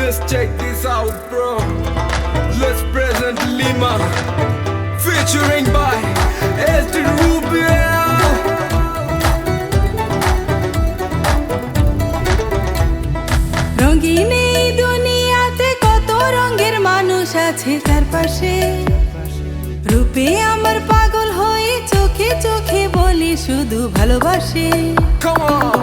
Just check this out, bro. Let's present Lima, featuring by Este Rubio. রঙিন এই দুনিয়াতে কত রঙের মানুষ আছে চারপাশে, রূপে আমার পাগল হয়ে চোখে চোখে বলি শুধু ভালোবাসে। Come on.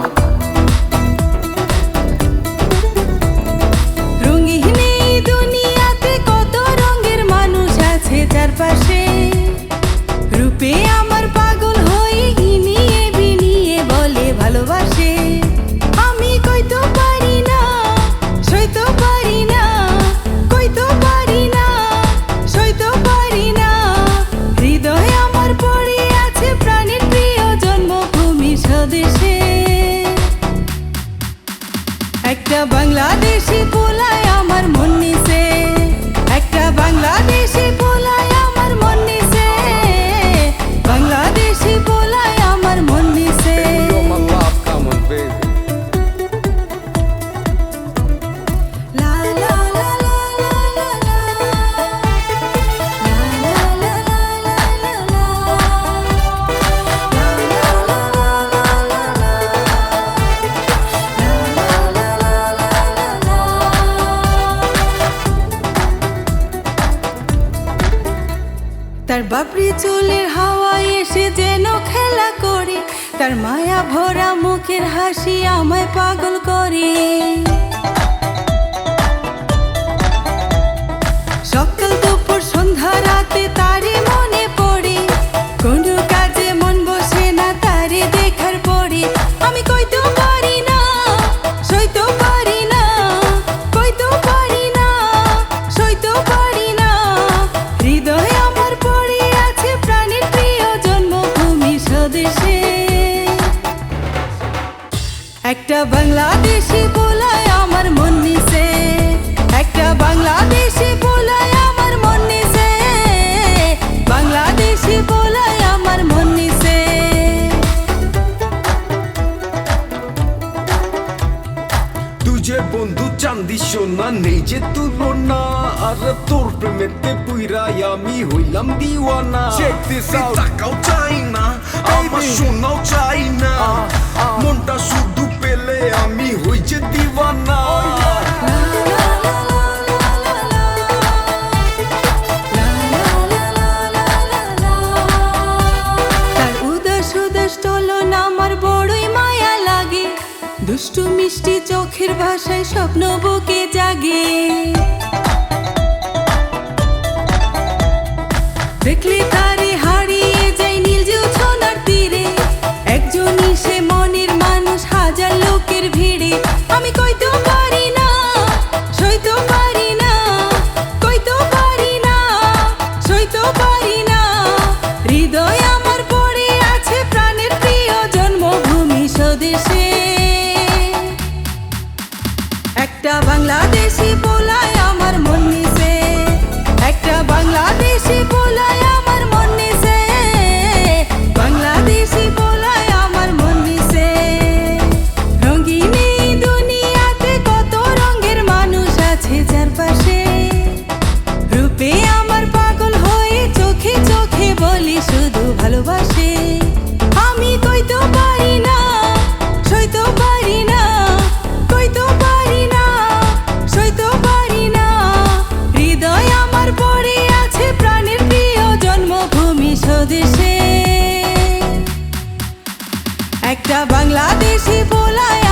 রঙিন এই দুনিয়াতে কত রঙের মানুষ আছে চারপাশে, রূপে আমার পাগল হয়ে হিনিয়ে বিনিয়ে বলে ভালোবাসে। আমি কইতো পারি না, সইতো পারি না, কইতো পারি না, সইতো পারি না। হৃদয়ে আমার পড়ে আছে প্রাণের প্রিয় জন্মভূমি স্বদেশে। একটা বাংলাদেশি পোলায় আমার মন নিছে, একটা বাংলাদেশি পোলায় আমার মন নিছে, বাংলাদেশি পোলায় আমার মন নিছে। You're my love, come on, baby. লা লা লা লা লা লা লা। লা লা লা লা লা লা লা। লা লা লা লা লা লা লা। লা লা লা লা লা লা। তার বাপরি চুলের হাওয়ায় এসে যেন খেলা করে, তার মায়া ভরা মুখের হাসি আমায় পাগল করে। সকাল দুপুর সন্ধ্যা রাতে তারে মনে পড়ে, কোনো কাজে মন বসে না তারে দেখার পরে। আমি কইতো পারি না, সইতো পারি না, কইতো পারি না, সইতো পারি না। হৃদয়ে আমার পড়ে আছে প্রাণের প্রিয় জন্মভূমি স্বদেশে। একটা বাংলাদেশি পোলায় আমার মন নিছে, একটা বাংলাদেশি পোলায় আমার মন নিছে, বাংলাদেশি পোলায় আমার মন নিছে। তুঝে বন্ধু চান্দি সোনা নেই যে তুলনা, আর তোর প্রেমেতে পুইরাই আমি হইলাম দিওয়ানা। চেক দিস আউট, টাকাও চাই না, আমার সোনাও চাই না, মনটা শুধু পেলে আমি হই যে দিওয়ানা। তার উদাস উদাস চলন আমার বড়ই মায়া লাগে, দুষ্টু মিষ্টি চোখের ভাষায় স্বপ্ন বুকে জাগে। দেখলে তারে হারিয়ে যাই নীল জোছনার তীরে, একজনই সে মনের মানুষ হাজার লোকের ভিড়ে। আমি কইতো পারি না, সইতো পারি না, কইতো পারি না, সইতো পারি না। হৃদয় আমার পড়ে আছে প্রাণের প্রিয় জন্মভূমি স্বদেশে। একটা বাংলাদেশি পোলায় আমার মন নিছে, একটা বাংলাদেশি পোলায় আমার মন নিছে, বাংলাদেশি পোলায় আমার মন নিছে। রঙিন এই দুনিয়াতে কত রঙের মানুষ আছে চারপাশে, রূপে আমার পাগল হয়ে চোখে চোখে বলি শুধু ভালোবাসে। আমি কইতো পারি না, সইতো পারি না, কইতো পারি না, সইতো পারি না। হৃদয় আমার পড়ে আছে প্রাণের প্রিয় জন্মভূমি স্বদেশে। একটা বাংলাদেশি পোলায়